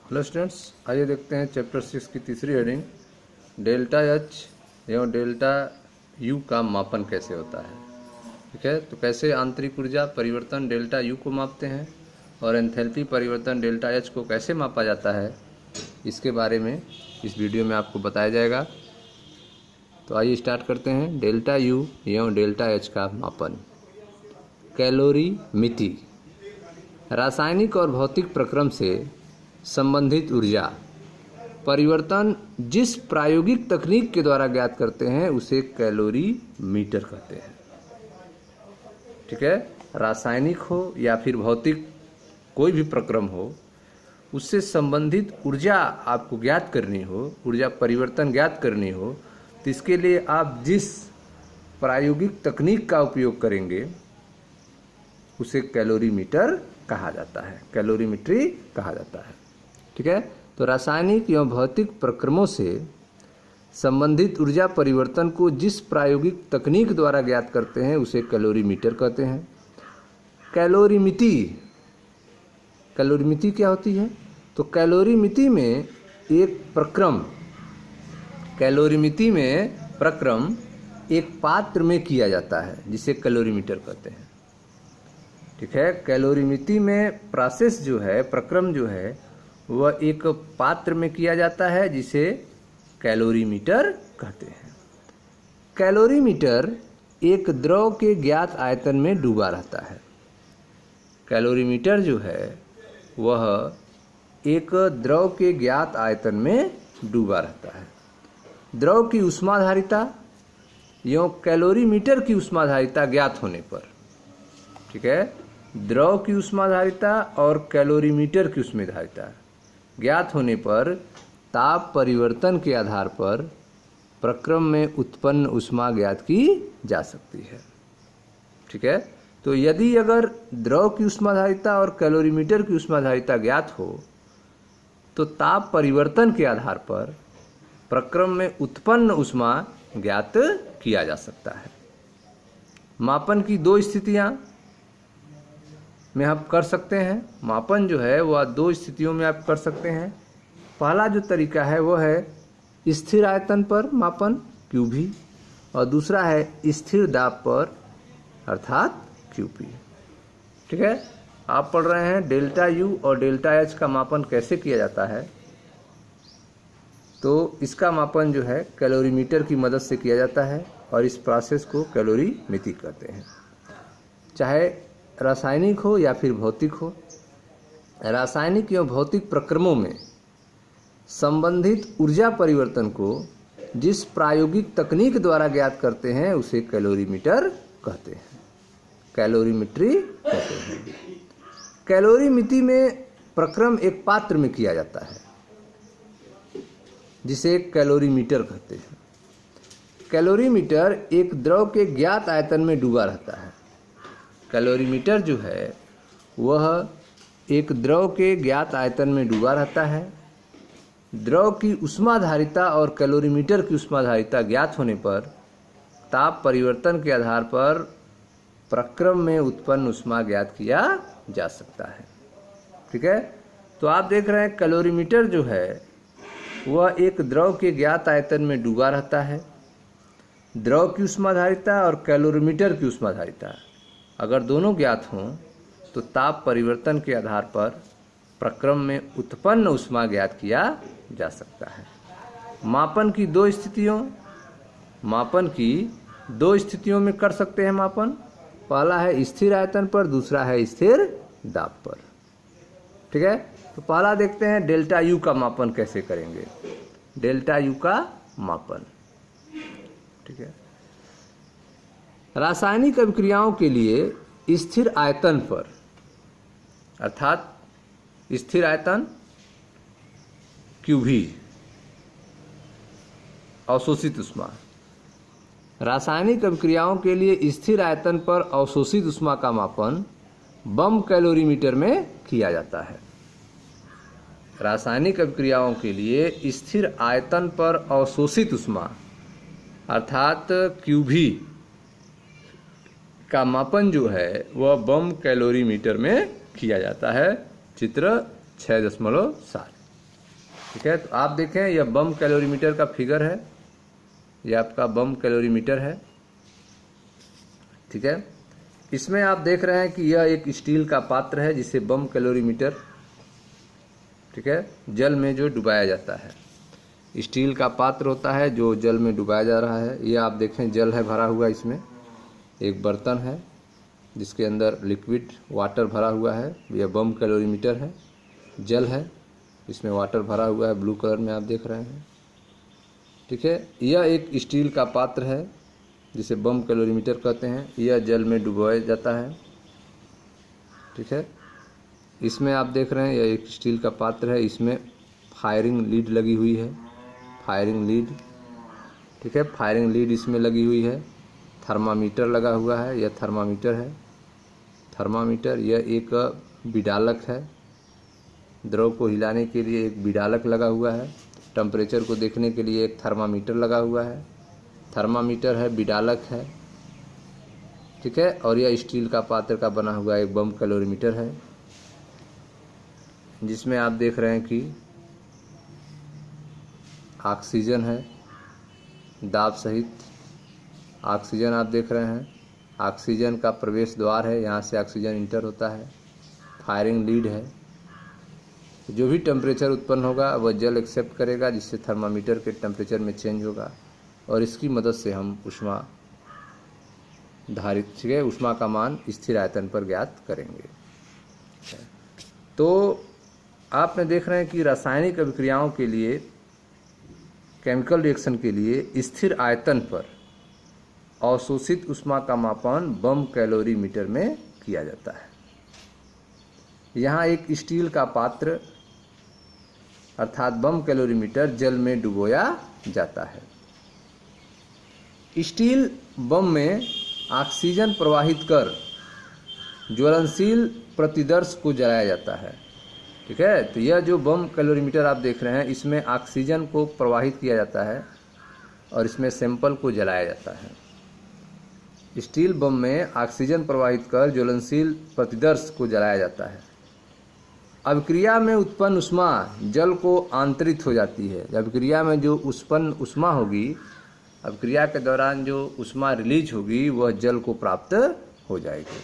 Hello students, आइए देखते हैं चैप्टर 6 की तीसरी हेडिंग डेल्टा एच एवं डेल्टा यू का मापन कैसे होता है। ठीक है, तो कैसे आंतरिक ऊर्जा परिवर्तन डेल्टा यू को मापते हैं और एंथैल्पी परिवर्तन डेल्टा एच को कैसे मापा जाता है, इसके बारे में इस वीडियो में आपको बताया जाएगा। तो आइए स्टार्ट करते हैं। डेल्टा यू एवं डेल्टा एच का मापन। कैलोरीमिति रासायनिक और भौतिक प्रक्रम से संबंधित ऊर्जा परिवर्तन जिस प्रायोगिक तकनीक के द्वारा ज्ञात करते हैं उसे कैलोरीमीटर कहते हैं। ठीक है, रासायनिक हो या फिर भौतिक कोई भी प्रक्रम हो, उससे संबंधित ऊर्जा आपको ज्ञात करनी हो, ऊर्जा परिवर्तन ज्ञात करनी हो, तो इसके लिए आप जिस प्रायोगिक तकनीक का उपयोग करेंगे उसे कैलोरीमीटर कहा जाता है, कैलोरीमेट्री कहा जाता है। ठीक है, तो रासायनिक एवं भौतिक प्रक्रमों से संबंधित ऊर्जा परिवर्तन को जिस प्रायोगिक तकनीक द्वारा ज्ञात करते हैं उसे कैलोरीमीटर कहते हैं। कैलोरीमिति, कैलोरीमिति क्या होती है? तो कैलोरीमिति में एक प्रक्रम, कैलोरीमिति में प्रक्रम एक पात्र में किया जाता है जिसे कैलोरीमीटर कहते हैं। ठीक है, कैलोरीमिति में प्रोसेस जो है, प्रक्रम जो है, वह एक पात्र में किया जाता है जिसे कैलोरीमीटर कहते हैं। कैलोरीमीटर एक द्रव के ज्ञात आयतन में डूबा रहता है। कैलोरीमीटर जो है वह एक द्रव के ज्ञात आयतन में डूबा रहता है। द्रव की ऊष्माधारिता एवं कैलोरीमीटर की ऊष्माधारिता ज्ञात होने पर, ठीक है, द्रव की ऊष्माधारिता और कैलोरीमीटर की ऊष्माधारिता ज्ञात होने पर ताप परिवर्तन के आधार पर प्रक्रम में उत्पन्न ऊष्मा ज्ञात की जा सकती है। ठीक है, तो यदि अगर द्रव की ऊष्माधारिता और कैलोरीमीटर की ऊष्माधारिता ज्ञात हो तो ताप परिवर्तन के आधार पर प्रक्रम में उत्पन्न ऊष्मा ज्ञात किया जा सकता है। मापन की दो स्थितियां में आप कर सकते हैं। मापन जो है वह दो स्थितियों में आप कर सकते हैं। पहला जो तरीका है वह है स्थिर आयतन पर मापन QV और दूसरा है स्थिर दाब पर अर्थात QP। ठीक है, आप पढ़ रहे हैं डेल्टा U और डेल्टा H का मापन कैसे किया जाता है। तो इसका मापन जो है कैलोरीमीटर की मदद से किया जाता है और इस प्रोसेस को कैलोरीमिति कहते हैं। चाहे रासायनिक हो या फिर भौतिक हो, रासायनिक एवं भौतिक प्रक्रमों में संबंधित ऊर्जा परिवर्तन को जिस प्रायोगिक तकनीक द्वारा ज्ञात करते हैं उसे कैलोरीमीटर कहते हैं, कैलोरीमेट्री कहते हैं। कैलोरीमिति में प्रक्रम एक पात्र में किया जाता है जिसे कैलोरीमीटर कहते हैं। कैलोरीमीटर एक द्रव के ज्ञात आयतन में डूबा रहता है। कैलोरीमीटर जो है वह एक द्रव के ज्ञात आयतन में डूबा रहता है। द्रव की ऊष्माधारिता और कैलोरीमीटर की ऊष्माधारिता ज्ञात होने पर ताप परिवर्तन के आधार पर प्रक्रम में उत्पन्न ऊष्मा ज्ञात किया जा सकता है। ठीक है, तो आप देख रहे हैं कैलोरीमीटर जो है वह एक द्रव के ज्ञात आयतन में डूबा रहता है। द्रव की ऊष्माधारिता और कैलोरीमीटर की ऊष्माधारिता अगर दोनों ज्ञात हों तो ताप परिवर्तन के आधार पर प्रक्रम में उत्पन्न ऊष्मा ज्ञात किया जा सकता है। मापन की दो स्थितियों में कर सकते हैं मापन। पहला है स्थिर आयतन पर, दूसरा है स्थिर दाब पर। ठीक है, तो पहला देखते हैं डेल्टा U का मापन कैसे करेंगे। डेल्टा U का मापन, ठीक है, रासायनिक अभिक्रियाओं के लिए स्थिर आयतन पर अर्थात स्थिर आयतन QV अवशोषित ऊष्मा, रासायनिक अभिक्रियाओं के लिए स्थिर आयतन पर अवशोषित ऊष्मा का मापन बम कैलोरीमीटर में किया जाता है। रासायनिक अभिक्रियाओं के लिए स्थिर आयतन पर अवशोषित ऊष्मा अर्थात QV का मापन जो है वह बम कैलोरीमीटर में किया जाता है। चित्र 6.7। ठीक है, तो आप देखें यह बम कैलोरीमीटर का फिगर है, यह आपका बम कैलोरीमीटर है। ठीक है, इसमें आप देख रहे हैं कि यह एक स्टील का पात्र है जिसे बम कैलोरीमीटर, ठीक है, जल में जो डुबाया जाता है। स्टील का पात्र होता है जो जल में डुबाया जा रहा है। यह आप देखें जल है भरा हुआ, इसमें एक बर्तन है जिसके अंदर लिक्विड वाटर भरा हुआ है। यह बम कैलोरीमीटर है, जल है, इसमें वाटर भरा हुआ है, ब्लू कलर में आप देख रहे हैं। ठीक है, यह एक स्टील का पात्र है जिसे बम कैलोरीमीटर कहते हैं। यह जल में डुबोया जाता है। ठीक है, इसमें आप देख रहे हैं यह एक स्टील का पात्र है, इसमें फायरिंग लीड लगी हुई है, फायरिंग लीड। ठीक है, फायरिंग लीड इसमें लगी हुई है। थर्मामीटर लगा हुआ है, यह थर्मामीटर है, थर्मामीटर। यह एक विडालक है, द्रव को हिलाने के लिए एक विडालक लगा हुआ है। टेम्परेचर को देखने के लिए एक थर्मामीटर लगा हुआ है, थर्मामीटर है, विडालक है। ठीक है, और यह स्टील का पात्र का बना हुआ एक बम कैलोरीमीटर है जिसमें आप देख रहे हैं कि ऑक्सीजन है, दाब सहित ऑक्सीजन आप देख रहे हैं। ऑक्सीजन का प्रवेश द्वार है, यहाँ से ऑक्सीजन इंटर होता है। फायरिंग लीड है, जो भी टेम्परेचर उत्पन्न होगा वह जल एक्सेप्ट करेगा, जिससे थर्मामीटर के टेम्परेचर में चेंज होगा और इसकी मदद से हम उष्मा धारित, ठीक है, उष्मा का मान स्थिर आयतन पर ज्ञात करेंगे। तो आपने देख रहे हैं कि रासायनिक अभिक्रियाओं के लिए, केमिकल रिएक्शन के लिए स्थिर आयतन पर अवशोषित उष्मा का मापन बम कैलोरीमीटर में किया जाता है। यहाँ एक स्टील का पात्र अर्थात बम कैलोरीमीटर जल में डुबोया जाता है। स्टील बम में ऑक्सीजन प्रवाहित कर ज्वलनशील प्रतिदर्श को जलाया जाता है। ठीक है, तो यह जो बम कैलोरीमीटर आप देख रहे हैं इसमें ऑक्सीजन को प्रवाहित किया जाता है और इसमें सैंपल को जलाया जाता है। स्टील बम में ऑक्सीजन प्रवाहित कर ज्वलनशील प्रतिदर्श को जलाया जाता है। अभिक्रिया में उत्पन्न उष्मा जल को आंतरित हो जाती है। अभिक्रिया में जो उत्पन्न उष्मा होगी, अभिक्रिया के दौरान जो उष्मा रिलीज होगी वह जल को प्राप्त हो जाएगी।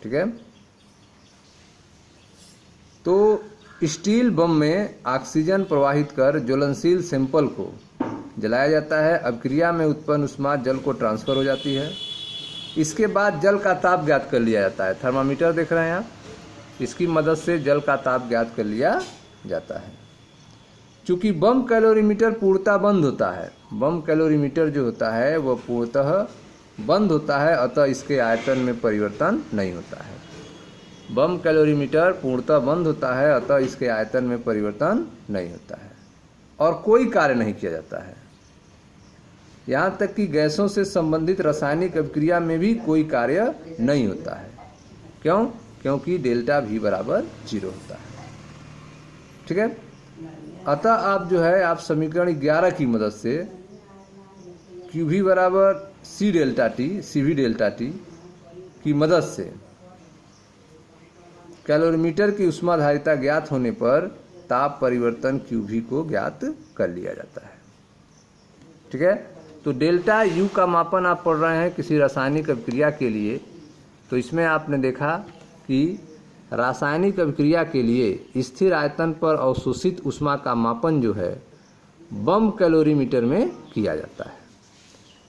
ठीक है, तो स्टील बम में ऑक्सीजन प्रवाहित कर ज्वलनशील सैंपल को जलाया जाता है। अभिक्रिया में उत्पन्न उष्मा जल को ट्रांसफर हो जाती है। इसके बाद जल का ताप ज्ञात कर लिया जाता है। थर्मामीटर देख रहे हैं आप, इसकी मदद से जल का ताप ज्ञात कर लिया जाता है। चूँकि बम कैलोरीमीटर पूर्णतः बंद होता है, बम कैलोरीमीटर जो होता है वह पूर्णतः बंद होता है, अतः इसके आयतन में परिवर्तन नहीं होता है। बम कैलोरीमीटर पूर्णतः बंद होता है, अतः इसके आयतन में परिवर्तन नहीं होता है और कोई कार्य नहीं किया जाता है। यहाँ तक कि गैसों से संबंधित रासायनिक अभिक्रिया में भी कोई कार्य नहीं होता है। क्यों? क्योंकि डेल्टा V बराबर 0 होता है। ठीक है, अतः आप जो है आप समीकरण 11 की मदद से QV बराबर C delta T, CV delta T की मदद से कैलोरीमीटर की उष्माधारिता ज्ञात होने पर ताप परिवर्तन QV को ज्ञात कर लिया जाता है। ठीक है, तो डेल्टा U का मापन आप पढ़ रहे हैं किसी रासायनिक अभिक्रिया के लिए, तो इसमें आपने देखा कि रासायनिक अभिक्रिया के लिए स्थिर आयतन पर अवशोषित उष्मा का मापन जो है बम कैलोरीमीटर में किया जाता है।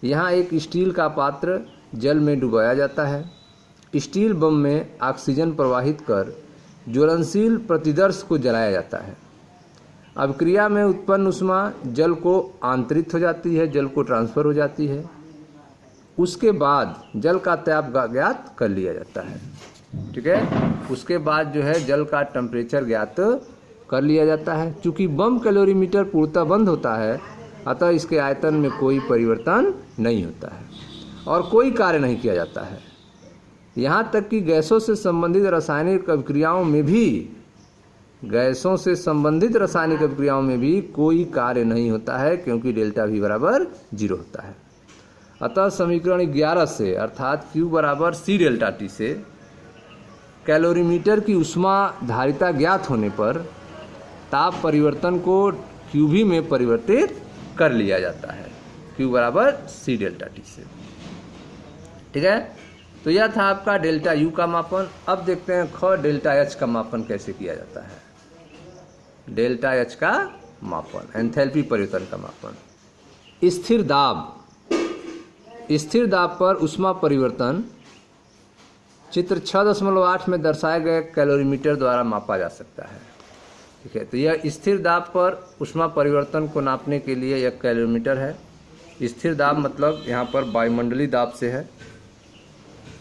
यहाँ एक स्टील का पात्र जल में डुबाया जाता है। स्टील बम में ऑक्सीजन प्रवाहित कर ज्वलनशील प्रतिदर्श को जलाया जाता है। अभिक्रिया में उत्पन्न उष्मा जल को आंतरित हो जाती है, जल को ट्रांसफर हो जाती है। उसके बाद जल का ताप ज्ञात कर लिया जाता है। ठीक है, उसके बाद जो है जल का टेम्परेचर ज्ञात कर लिया जाता है। चूँकि बम कैलोरीमीटर पूर्णतः बंद होता है, अतः इसके आयतन में कोई परिवर्तन नहीं होता है और कोई कार्य नहीं किया जाता है। यहाँ तक कि गैसों से संबंधित रासायनिक अभिक्रियाओं में भी, गैसों से संबंधित रासायनिक अभिक्रियाओं में भी कोई कार्य नहीं होता है, क्योंकि डेल्टा V बराबर 0 होता है। अतः समीकरण 11 से अर्थात Q बराबर C डेल्टा T से कैलोरीमीटर की उष्मा धारिता ज्ञात होने पर ताप परिवर्तन को QV में परिवर्तित कर लिया जाता है, Q बराबर C डेल्टा T से। ठीक है, तो यह था आपका डेल्टा U का मापन। अब देखते हैं ख डेल्टा H का मापन कैसे किया जाता है। डेल्टा H का मापन, एंथैल्पी परिवर्तन का मापन। स्थिर दाब पर ऊष्मा परिवर्तन चित्र 6.8 में दर्शाए गए कैलोरीमीटर द्वारा मापा जा सकता है। ठीक है, तो यह स्थिर दाब पर ऊष्मा परिवर्तन को नापने के लिए यह कैलोरीमीटर है। स्थिर दाब मतलब यहाँ पर वायुमंडलीय दाब से है।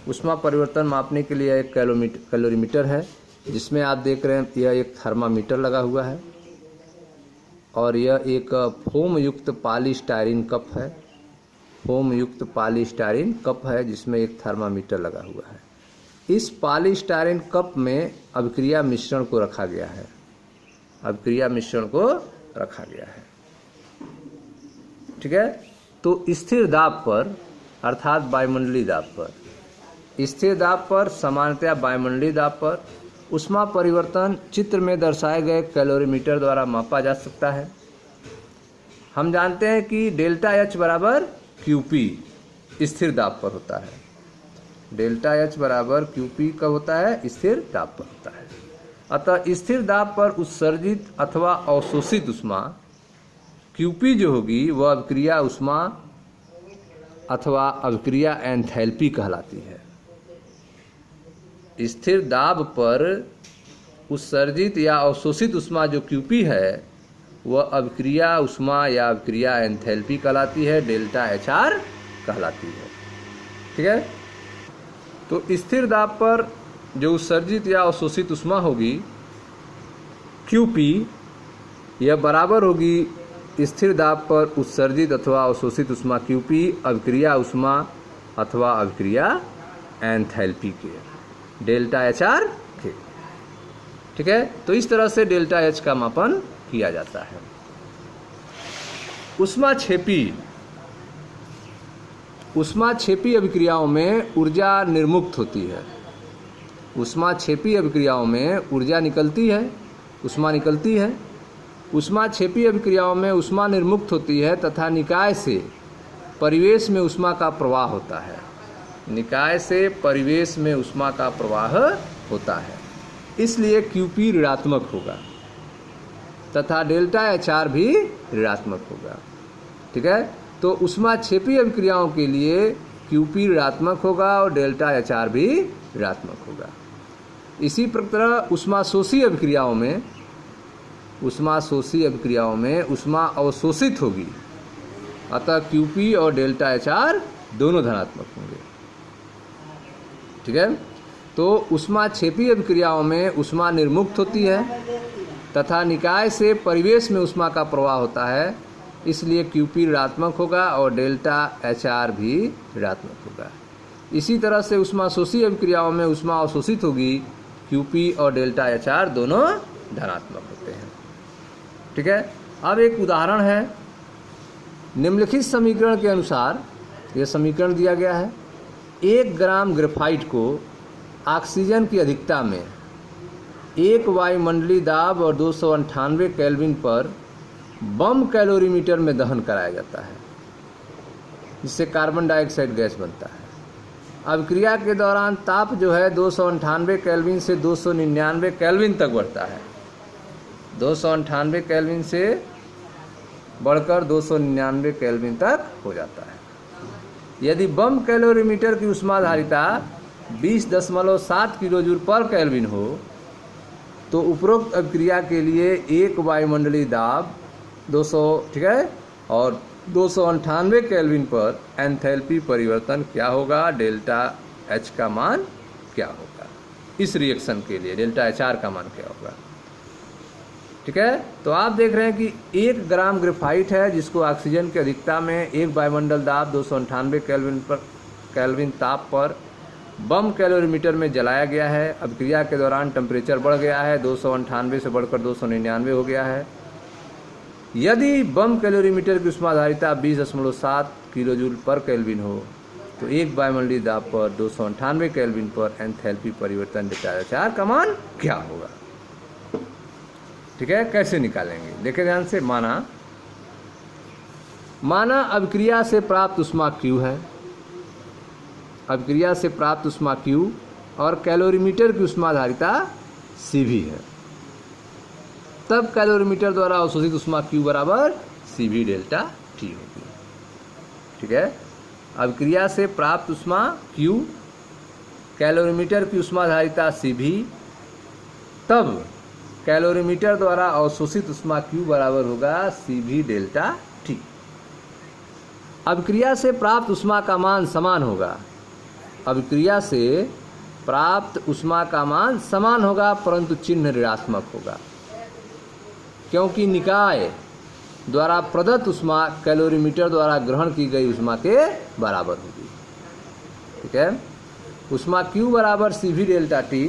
ऊष्मा परिवर्तन मापने के लिए एक कैलोरीमीटर है, जिसमें आप देख रहे हैं यह एक थर्मामीटर लगा हुआ है और यह एक फोम युक्त पॉलीस्टायरीन कप है। फोम युक्त पॉलीस्टायरीन कप है जिसमें एक थर्मामीटर लगा हुआ है। इस पॉलीस्टायरीन कप में अभिक्रिया मिश्रण को रखा गया है। अभिक्रिया मिश्रण को रखा गया है। ठीक है, तो स्थिर दाब पर अर्थात वायुमंडलीय दाब पर, स्थिर दाब पर सामान्यतया वायुमंडलीय दाब पर ऊष्मा परिवर्तन चित्र में दर्शाए गए कैलोरीमीटर द्वारा मापा जा सकता है। हम जानते हैं कि डेल्टा H बराबर QP स्थिर दाब पर होता है। डेल्टा H बराबर QP कब होता है? स्थिर दाब पर होता है। अतः स्थिर दाब पर उत्सर्जित अथवा अवशोषित ऊष्मा QP जो होगी वह अभिक्रिया ऊष्मा अथवा अभिक्रिया एंथैल्पी कहलाती है। स्थिर दाब पर उत्सर्जित या अवशोषित ऊष्मा जो QP है वह अभिक्रिया ऊष्मा या अभिक्रिया एंथैल्पी कहलाती है, डेल्टा HR कहलाती है। ठीक है, तो स्थिर दाब पर जो उत्सर्जित या अवशोषित ऊष्मा होगी QP, यह बराबर होगी स्थिर दाब पर उत्सर्जित अथवा अवशोषित ऊष्मा QP अभिक्रिया ऊष्मा अथवा अभिक्रिया एंथैल्पी के, डेल्टा HR के। ठीक है, तो इस तरह से डेल्टा H का मापन किया जाता है। ऊष्माक्षेपी अभिक्रियाओं में ऊर्जा निर्मुक्त होती है। ऊष्माक्षेपी अभिक्रियाओं में ऊर्जा निकलती है, ऊष्मा निकलती है। ऊष्माक्षेपी अभिक्रियाओं में ऊष्मा निर्मुक्त होती है तथा निकाय से परिवेश में ऊष्मा का प्रवाह होता है। निकाय से परिवेश में ऊष्मा का प्रवाह होता है, इसलिए QP ऋणात्मक होगा तथा डेल्टा HR भी ऋणात्मक होगा। ठीक है, तो ऊष्माक्षेपी अभिक्रियाओं के लिए QP ऋणात्मक होगा और डेल्टा HR भी ऋणात्मक होगा। इसी प्रकार ऊष्माशोषी अभिक्रियाओं में ऊष्मा अवशोषित होगी, अतः QP और डेल्टा HR दोनों धनात्मक होंगे। ठीक है, तो ऊष्माक्षेपी अभिक्रियाओं में ऊष्मा निर्मुक्त होती है तथा निकाय से परिवेश में ऊष्मा का प्रवाह होता है, इसलिए QP ऋणात्मक होगा और डेल्टा HR भी ऋणात्मक होगा। इसी तरह से ऊष्माशोषी अभिक्रियाओं में ऊष्मा अवशोषित होगी, QP और डेल्टा HR दोनों धनात्मक होते हैं। ठीक है, अब एक उदाहरण है। निम्नलिखित समीकरण के अनुसार, यह समीकरण दिया गया है, 1 ग्राम ग्रेफाइट को ऑक्सीजन की अधिकता में 1 वायुमंडलीय दाब और 298 केल्विन पर बम कैलोरीमीटर में दहन कराया जाता है, जिससे कार्बन डाइऑक्साइड गैस बनता है। अभिक्रिया के दौरान ताप जो है 298 केल्विन से 299 केल्विन तक बढ़ता है। 298 केल्विन से बढ़कर 299 केल्विन तक हो जाता है। यदि बम कैलोरीमीटर की ऊष्माधारिता 20.7 किलोजूल पर केल्विन हो तो उपरोक्त अभिक्रिया के लिए 1 वायुमंडलीय दाब 200, ठीक है, और 298 केल्विन पर एंथैल्पी परिवर्तन क्या होगा, डेल्टा H का मान क्या होगा। इस रिएक्शन के लिए डेल्टा HR का मान क्या होगा। ठीक है, तो आप देख रहे हैं कि 1 ग्राम ग्रेफाइट है जिसको ऑक्सीजन की अधिकता में 1 वायुमंडल दाब 298 केल्विन ताप पर बम कैलोरीमीटर में जलाया गया है। अभिक्रिया के दौरान टेम्परेचर बढ़ गया है, 298 से बढ़कर 299 हो गया है। यदि बम कैलोरीमीटर की ऊष्माधारिता 20.7 किलोजूल पर केल्विन हो तो 1 वायुमंडलीय दाब पर 298 केल्विन पर एंथैल्पी परिवर्तन डेल्टा HR का मान क्या होगा। ठीक है, कैसे निकालेंगे देखें ध्यान से। माना अभिक्रिया से प्राप्त ऊष्मा Q है, अभिक्रिया से प्राप्त ऊष्मा Q और कैलोरीमीटर की ऊष्माधारिता CV है, तब कैलोरीमीटर द्वारा अवशोषित ऊष्मा Q बराबर CV डेल्टा T होगी। ठीक है, अभिक्रिया से प्राप्त ऊष्मा Q, कैलोरीमीटर की ऊष्माधारिता CV, तब कैलोरीमीटर द्वारा अवशोषित ऊष्मा Q बराबर होगा CV डेल्टा T। अभिक्रिया से प्राप्त ऊष्मा का मान समान होगा, अभिक्रिया से प्राप्त ऊष्मा का मान समान होगा परंतु चिन्ह ऋणात्मक होगा, क्योंकि निकाय द्वारा प्रदत्त ऊष्मा कैलोरीमीटर द्वारा ग्रहण की गई ऊष्मा के बराबर होगी। ठीक है, ऊष्मा Q बराबर CV डेल्टा T,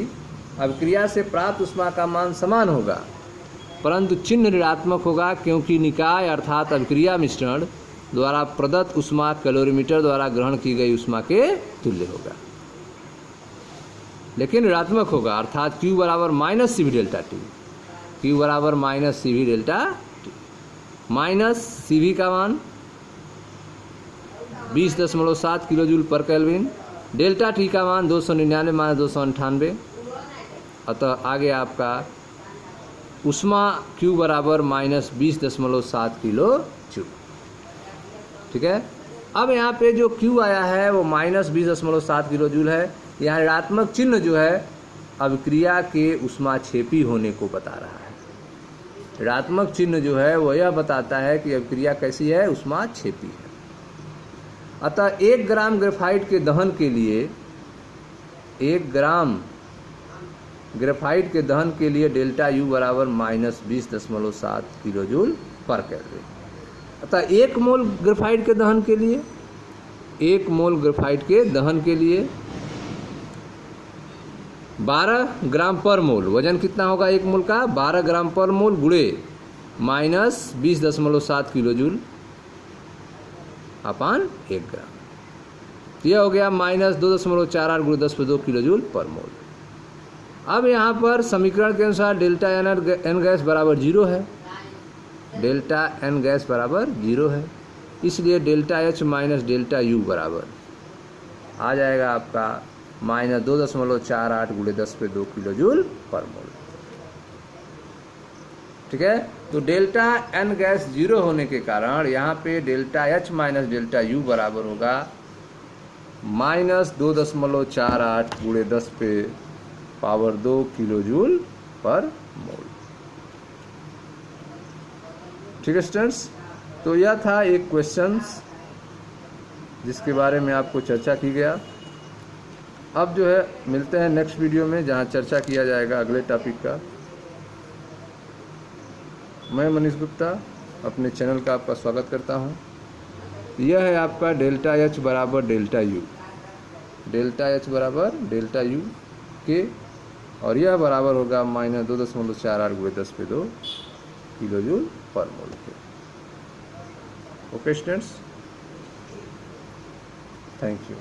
अभिक्रिया से प्राप्त ऊष्मा का मान समान होगा परंतु चिन्ह ऋणात्मक होगा, क्योंकि निकाय अर्थात अभिक्रिया मिश्रण द्वारा प्रदत्त ऊष्मा कैलोरीमीटर द्वारा ग्रहण की गई ऊष्मा के तुल्य होगा, लेकिन ऋणात्मक होगा, अर्थात Q बराबर minus CV delta T, Q बराबर minus CV delta T। Minus CV का मान 20.7 किलो जूल पर केल्विन, डेल्टा T का मान 299 माइनस 298, अतः आगे आपका ऊष्मा Q बराबर माइनस 20.7 किलो जूल। ठीक है, अब यहाँ पे जो Q आया है वो माइनस 20.7 किलो जूल है। यहाँ ऋणात्मक चिन्ह जो है अभिक्रिया के ऊष्माक्षेपी होने को बता रहा है। ऋणात्मक चिन्ह जो है वह यह बताता है कि अभिक्रिया कैसी है, ऊष्माक्षेपी है। अतः 1 ग्राम ग्रेफाइट के दहन के लिए 1 ग्राम ग्रेफाइट के दहन के लिए डेल्टा U बराबर माइनस 20.7 किलो जूल पर केल्विन। अतः 1 मोल ग्रेफाइट के दहन के लिए 1 मोल ग्रेफाइट के दहन के लिए 12 ग्राम पर मोल, वजन कितना होगा 1 मोल का, 12 ग्राम पर मोल गुणे माइनस 20.7 किलो जूल अपान 1 ग्राम, यह हो गया माइनस 2.48 गुणे 10/2 किलो जूल पर मोल। अब यहाँ पर समीकरण के अनुसार डेल्टा एन गैस बराबर 0 है, डेल्टा एन गैस बराबर 0 है, इसलिए delta H minus delta U बराबर आ जाएगा आपका माइनस 2.48 गुणे 10/2 किलो जूल पर मोल। ठीक है, तो डेल्टा एन गैस 0 होने के कारण यहाँ पे delta H minus delta U बराबर होगा माइनस 2.48 गुणे 10⁻² किलो जूल पर मोल। ठीक है स्टूडेंट्स, तो यह था एक क्वेश्चंस जिसके बारे में आपको चर्चा की गया। अब जो है मिलते हैं नेक्स्ट वीडियो में जहां चर्चा किया जाएगा अगले टॉपिक का। मैं मनीष गुप्ता अपने चैनल का आपका स्वागत करता हूं। यह है आपका डेल्टा H बराबर डेल्टा U, डेल्टा H बराबर डेल्टा U के, और यह बराबर होगा माइनस 2.48 गुणे 10/2 किलो जूल पर मोल के। Okay students, thank you.